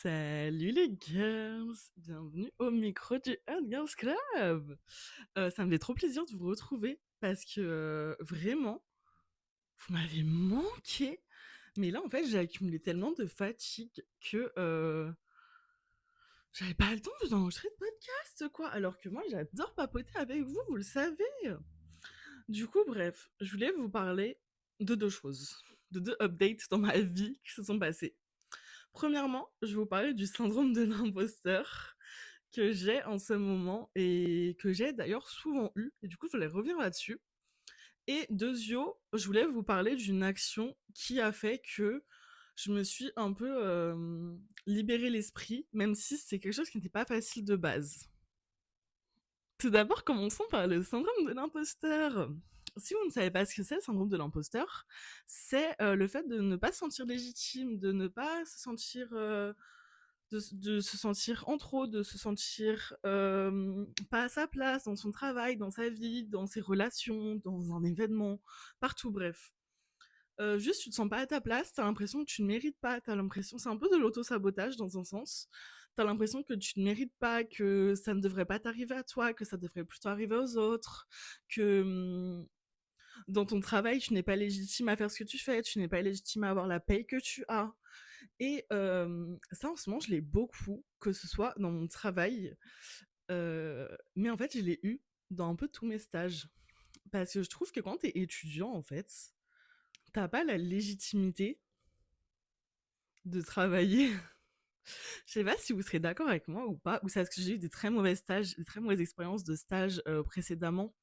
Salut les girls, bienvenue au micro du Hot Girls Club. Ça me fait trop plaisir de vous retrouver parce que vraiment, vous m'avez manqué. Mais là, en fait, j'ai accumulé tellement de fatigue que j'avais pas le temps de vous enregistrer de podcast, quoi. Alors que moi, j'adore papoter avec vous, vous le savez. Du coup, bref, je voulais vous parler de deux choses, de deux updates dans ma vie qui se sont passées. Premièrement, je vais vous parler du syndrome de l'imposteur que j'ai en ce moment et que j'ai d'ailleurs souvent eu. Et du coup, je voulais revenir là-dessus. Et deuxio, je voulais vous parler d'une action qui a fait que je me suis un peu libéré l'esprit, même si c'est quelque chose qui n'était pas facile de base. Tout d'abord, commençons par le syndrome de l'imposteur. Si vous ne savez pas ce que c'est, le syndrome de l'imposteur, c'est le fait de ne pas se sentir légitime, de ne pas se sentir de se sentir en trop, de se sentir pas à sa place dans son travail, dans sa vie, dans ses relations, dans un événement, partout, bref. Juste, tu te sens pas à ta place, t'as l'impression que tu ne mérites pas, t'as l'impression, c'est un peu de l'auto-sabotage dans un sens. T'as l'impression que tu ne mérites pas, que ça ne devrait pas t'arriver à toi, que ça devrait plutôt arriver aux autres, que dans ton travail, tu n'es pas légitime à faire ce que tu fais, tu n'es pas légitime à avoir la paye que tu as. Et ça, en ce moment, je l'ai beaucoup, que ce soit dans mon travail, mais en fait, je l'ai eu dans un peu tous mes stages. Parce que je trouve que quand t'es étudiant, en fait, t'as pas la légitimité de travailler. Je sais pas si vous serez d'accord avec moi ou pas, ou c'est parce que j'ai eu des très mauvais stages, des très mauvaises expériences de stage précédemment,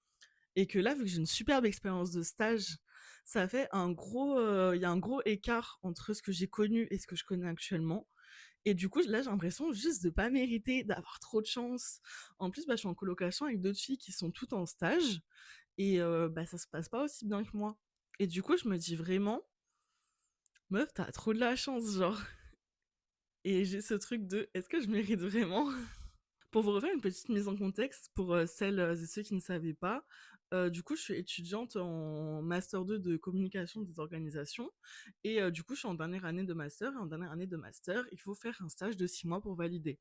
et que là, vu que j'ai une superbe expérience de stage, ça fait il y a un gros écart entre ce que j'ai connu et ce que je connais actuellement. Et du coup, là, j'ai l'impression juste de pas mériter, d'avoir trop de chance. En plus, bah, je suis en colocation avec d'autres filles qui sont toutes en stage, et bah, ça se passe pas aussi bien que moi. Et du coup, je me dis vraiment, meuf, t'as trop de la chance, genre. Et j'ai ce truc de, est-ce que je mérite vraiment? Pour vous refaire une petite mise en contexte, pour celles et ceux qui ne savaient pas, du coup, je suis étudiante en Master 2 de communication des organisations. Et du coup, je suis en dernière année de Master. Et en dernière année de Master, il faut faire un stage de 6 mois pour valider.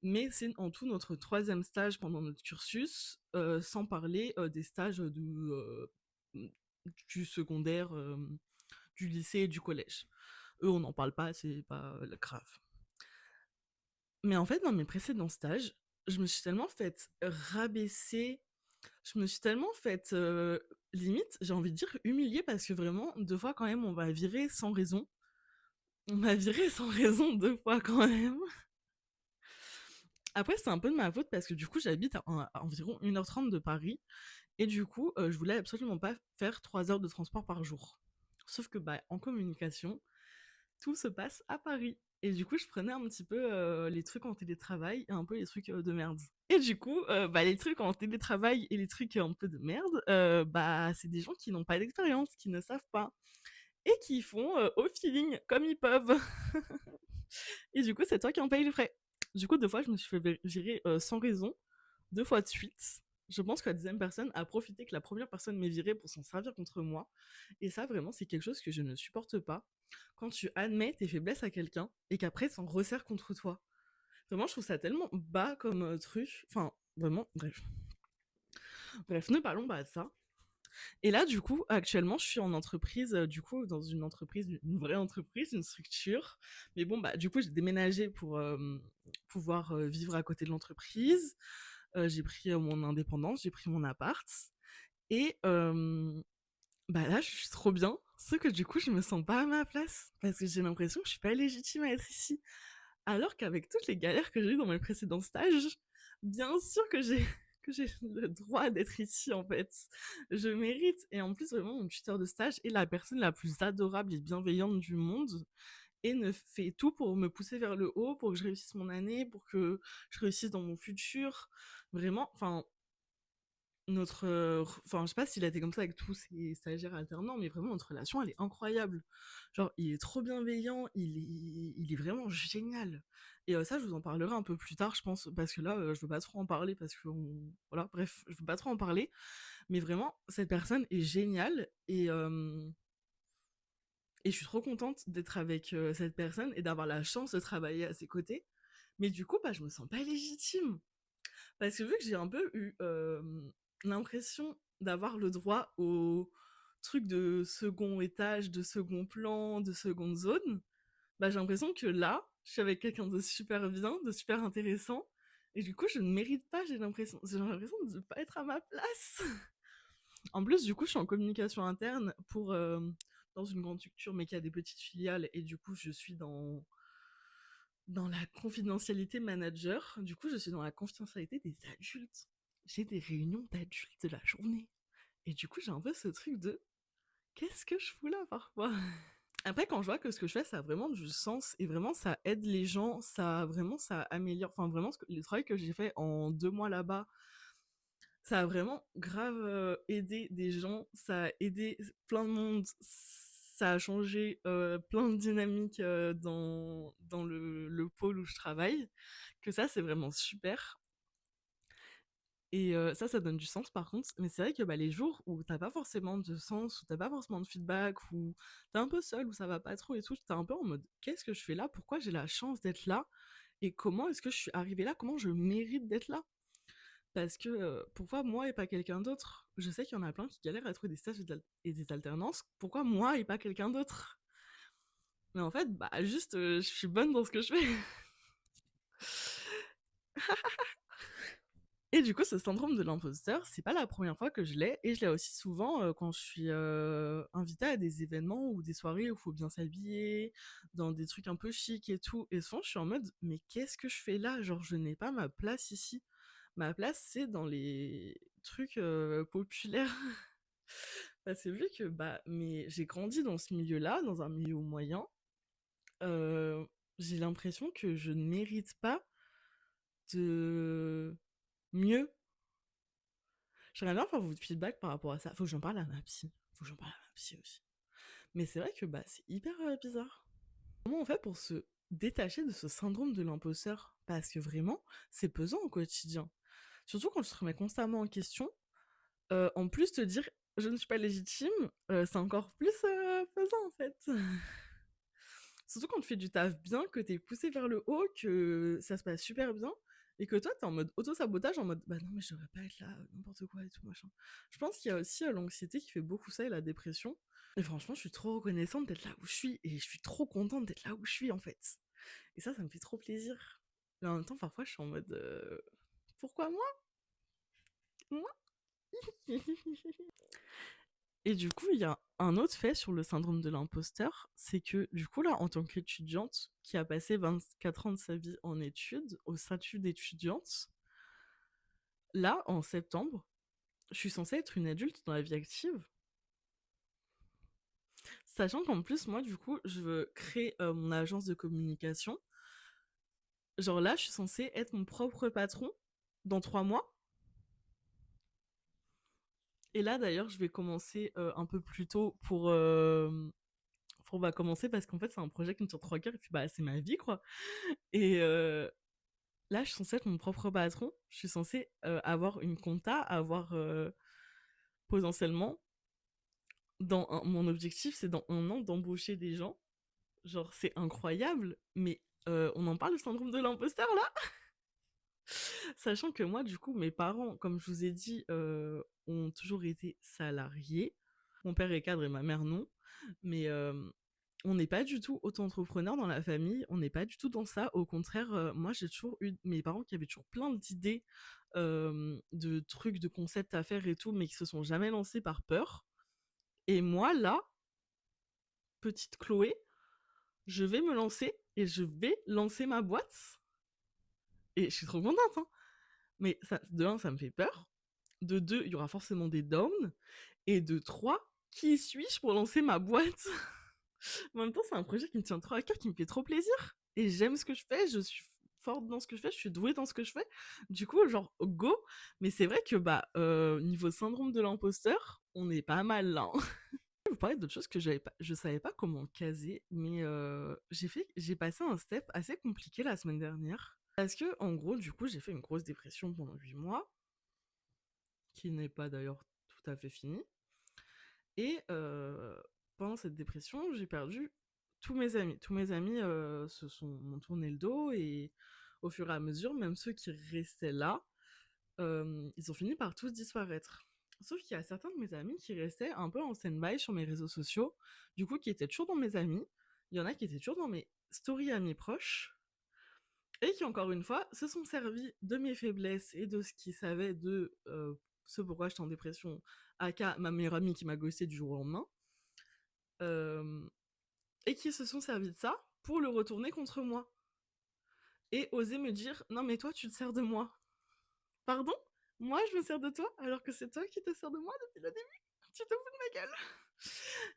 Mais c'est en tout notre troisième stage pendant notre cursus, sans parler des stages du secondaire, du lycée et du collège. Eux, on n'en parle pas, c'est pas grave. Mais en fait, dans mes précédents stages, je me suis tellement fait rabaisser, je me suis tellement fait, limite, j'ai envie de dire humiliée, parce que vraiment, deux fois quand même, on m'a viré sans raison. On m'a viré sans raison deux fois quand même. Après, c'est un peu de ma faute parce que du coup, j'habite à environ 1h30 de Paris. Et du coup, je voulais absolument pas faire 3 heures de transport par jour. Sauf que, bah, en communication, tout se passe à Paris. Et du coup, je prenais un petit peu les trucs en télétravail et un peu les trucs de merde. Et du coup, bah, les trucs en télétravail et les trucs un peu de merde, bah, c'est des gens qui n'ont pas d'expérience, qui ne savent pas. Et qui font au feeling, comme ils peuvent. Et du coup, c'est toi qui en paye les frais. Du coup, deux fois, je me suis fait virer sans raison, deux fois de suite. Je pense que la deuxième personne a profité que la première personne m'ait viré pour s'en servir contre moi. Et ça, vraiment, c'est quelque chose que je ne supporte pas. Quand tu admets tes faiblesses à quelqu'un et qu'après, s'en resserre contre toi. Vraiment, je trouve ça tellement bas comme truc. Enfin, vraiment, bref. Bref, ne parlons pas de ça. Et là, du coup, actuellement, je suis en entreprise, du coup, dans une entreprise, une vraie entreprise, une structure. Mais bon, bah, du coup, j'ai déménagé pour pouvoir vivre à côté de l'entreprise. J'ai pris mon indépendance, j'ai pris mon appart. Et bah là, je suis trop bien. Sauf que du coup, je me sens pas à ma place. Parce que j'ai l'impression que je suis pas légitime à être ici. Alors qu'avec toutes les galères que j'ai eues dans mes précédents stages, bien sûr que j'ai que j'ai le droit d'être ici, en fait. Je mérite. Et en plus, vraiment, mon tuteur de stage est la personne la plus adorable et bienveillante du monde et ne fait tout pour me pousser vers le haut, pour que je réussisse mon année, pour que je réussisse dans mon futur. Vraiment, enfin, enfin, je sais pas s'il a été comme ça avec tous ses stagiaires alternants, mais vraiment, notre relation, elle est incroyable. Genre, il est trop bienveillant, il est vraiment génial. Et ça, je vous en parlerai un peu plus tard, je pense, parce que là, je veux pas trop en parler, parce que, voilà, bref, je veux pas trop en parler. Mais vraiment, cette personne est géniale, Et je suis trop contente d'être avec cette personne et d'avoir la chance de travailler à ses côtés. Mais du coup, bah, je me sens pas légitime. Parce que vu que j'ai un peu eu l'impression d'avoir le droit au truc de second étage, de second plan, de seconde zone, bah, j'ai l'impression que là, je suis avec quelqu'un de super bien, de super intéressant. Et du coup, je ne mérite pas, j'ai l'impression. J'ai l'impression de ne pas être à ma place. En plus, du coup, je suis en communication interne pour dans une grande structure, mais qui a des petites filiales. Et du coup, je suis dans la confidentialité manager. Du coup, je suis dans la confidentialité des adultes. J'ai des réunions d'adultes de la journée. Et du coup, j'ai un peu ce truc de qu'est-ce que je fous là parfois. Après, quand je vois que ce que je fais, ça a vraiment du sens et vraiment ça aide les gens, ça améliore. Enfin, vraiment, le travail que j'ai fait en 2 mois là-bas, ça a vraiment grave aidé des gens, ça a aidé plein de monde, ça a changé plein de dynamiques dans le pôle où je travaille, que ça c'est vraiment super. Et ça donne du sens par contre, mais c'est vrai que bah, les jours où t'as pas forcément de sens, où t'as pas forcément de feedback, où t'es un peu seul, où ça va pas trop et tout, t'es un peu en mode qu'est-ce que je fais là, pourquoi j'ai la chance d'être là, et comment est-ce que je suis arrivée là, comment je mérite d'être là. Parce que pourquoi moi et pas quelqu'un d'autre? Je sais qu'il y en a plein qui galèrent à trouver des stages et des alternances. Pourquoi moi et pas quelqu'un d'autre? Mais en fait, bah juste, je suis bonne dans ce que je fais. Et du coup, ce syndrome de l'imposteur, c'est pas la première fois que je l'ai, et je l'ai aussi souvent quand je suis invitée à des événements ou des soirées où il faut bien s'habiller, dans des trucs un peu chic et tout. Et souvent, je suis en mode, mais qu'est-ce que je fais là? Genre, je n'ai pas ma place ici. Ma place, c'est dans les trucs populaires. Parce que vu que bah, mais j'ai grandi dans ce milieu-là, dans un milieu moyen, euh, j'ai l'impression que je ne mérite pas de mieux. J'aimerais bien avoir votre feedback par rapport à ça. Faut que j'en parle à ma psy. Faut que j'en parle à ma psy aussi. Mais c'est vrai que bah, c'est hyper bizarre. Comment on fait pour se détacher de ce syndrome de l'imposteur? Parce que vraiment, c'est pesant au quotidien. Surtout quand tu te remets constamment en question. En plus, te dire je ne suis pas légitime, c'est encore plus pesant en fait. Surtout quand tu fais du taf bien, que t'es poussé vers le haut, que ça se passe super bien, et que toi t'es en mode auto-sabotage, en mode bah non mais je devrais pas être là, n'importe quoi et tout machin. Je pense qu'il y a aussi l'anxiété qui fait beaucoup ça et la dépression. Et franchement, je suis trop reconnaissante d'être là où je suis, et je suis trop contente d'être là où je suis en fait. Et ça me fait trop plaisir. Mais en même temps, parfois je suis en mode pourquoi moi? Moi? Et du coup, il y a un autre fait sur le syndrome de l'imposteur, c'est que du coup, là, en tant qu'étudiante qui a passé 24 ans de sa vie en études, au statut d'étudiante, là, en septembre, je suis censée être une adulte dans la vie active. Sachant qu'en plus, moi, du coup, je veux créer mon agence de communication. Genre là, je suis censée être mon propre patron dans 3 mois. Et là, d'ailleurs, je vais commencer un peu plus tôt pour commencer parce qu'en fait, c'est un projet qui me tient trop à cœur et puis bah, c'est ma vie, quoi. Et là, je suis censée être mon propre patron. Je suis censée avoir une compta, avoir potentiellement, mon objectif, c'est dans 1 an d'embaucher des gens. Genre, c'est incroyable, mais on en parle du syndrome de l'imposteur là. Sachant que moi, du coup, mes parents, comme je vous ai dit, ont toujours été salariés. Mon père est cadre et ma mère non. Mais on n'est pas du tout auto-entrepreneur dans la famille, on n'est pas du tout dans ça. Au contraire, moi j'ai toujours eu mes parents qui avaient toujours plein d'idées, de trucs, de concepts à faire et tout, mais qui se sont jamais lancés par peur. Et moi là, petite Chloé, je vais me lancer et je vais lancer ma boîte. Et je suis trop contente, hein. Mais ça, de un, ça me fait peur. De deux, il y aura forcément des downs. Et de trois, qui suis-je pour lancer ma boîte? En même temps, c'est un projet qui me tient trop à cœur, qui me fait trop plaisir. Et j'aime ce que je fais, je suis forte dans ce que je fais, je suis douée dans ce que je fais. Du coup, genre, go. Mais c'est vrai que, bah, niveau syndrome de l'imposteur, on est pas mal là, hein. Je vais vous parler d'autres choses que je savais pas comment caser, mais j'ai passé un step assez compliqué la semaine dernière. Parce que, en gros, du coup, j'ai fait une grosse dépression pendant 8 mois, qui n'est pas d'ailleurs tout à fait finie. Et pendant cette dépression, j'ai perdu tous mes amis. Tous mes amis m'ont tourné le dos et au fur et à mesure, même ceux qui restaient là, ils ont fini par tous disparaître. Sauf qu'il y a certains de mes amis qui restaient un peu en stand-by sur mes réseaux sociaux, du coup qui étaient toujours dans mes amis. Il y en a qui étaient toujours dans mes stories amis proches, et qui, encore une fois, se sont servis de mes faiblesses et de ce qu'ils savaient de ce pourquoi j'étais en dépression, aka ma meilleure amie qui m'a ghosté du jour au lendemain, euh, et qui se sont servis de ça pour le retourner contre moi. Et oser me dire, non mais toi tu te sers de moi. Pardon? Moi je me sers de toi alors que c'est toi qui te sers de moi depuis le début? Tu te fous de ma gueule?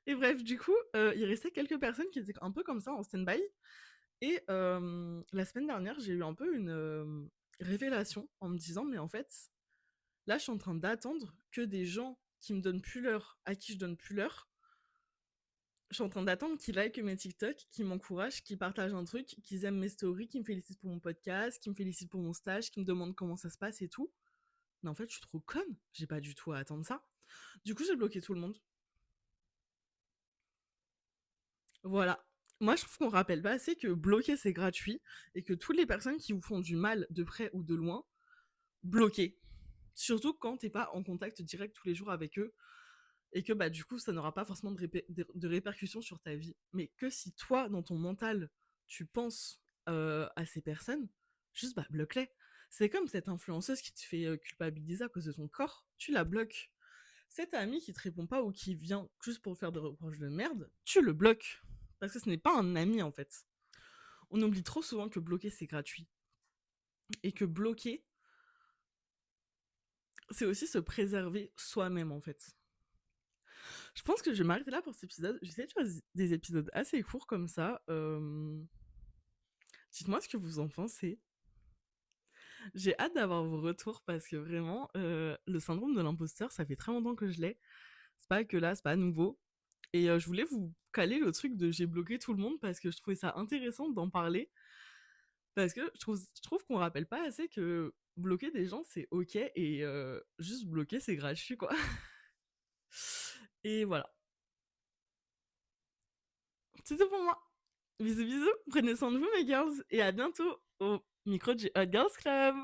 Et bref, du coup, il restait quelques personnes qui étaient un peu comme ça en stand-by. Et la semaine dernière, j'ai eu un peu une révélation en me disant, mais en fait, là, je suis en train d'attendre que des gens qui me donnent plus l'heure, à qui je donne plus l'heure, je suis en train d'attendre qu'ils like mes TikTok, qu'ils m'encouragent, qu'ils partagent un truc, qu'ils aiment mes stories, qu'ils me félicitent pour mon podcast, qu'ils me félicitent pour mon stage, qu'ils me demandent comment ça se passe et tout. Mais en fait, je suis trop conne. J'ai pas du tout à attendre ça. Du coup, j'ai bloqué tout le monde. Voilà. Moi, je trouve qu'on rappelle pas assez que bloquer, c'est gratuit et que toutes les personnes qui vous font du mal de près ou de loin, bloquez. Surtout quand t'es pas en contact direct tous les jours avec eux et que bah du coup ça n'aura pas forcément de répercussions sur ta vie. Mais que si toi, dans ton mental, tu penses à ces personnes, juste bah bloque-les. C'est comme cette influenceuse qui te fait culpabiliser à cause de ton corps, tu la bloques. Cet ami qui te répond pas ou qui vient juste pour faire des reproches de merde, tu le bloques. Parce que ce n'est pas un ami en fait. On oublie trop souvent que bloquer c'est gratuit. Et que bloquer, c'est aussi se préserver soi-même en fait. Je pense que je vais m'arrêter là pour cet épisode. J'essaie de faire des épisodes assez courts comme ça. Dites-moi ce que vous en pensez. J'ai hâte d'avoir vos retours parce que vraiment, le syndrome de l'imposteur, ça fait très longtemps que je l'ai. C'est pas que là, c'est pas nouveau. Et je voulais vous caler le truc de j'ai bloqué tout le monde parce que je trouvais ça intéressant d'en parler. Parce que je trouve qu'on rappelle pas assez que bloquer des gens, c'est ok. Et juste bloquer, c'est gratuit, quoi. Et voilà. C'est tout pour moi. Bisous bisous, prenez soin de vous mes girls et à bientôt au micro du Hot Girls Club.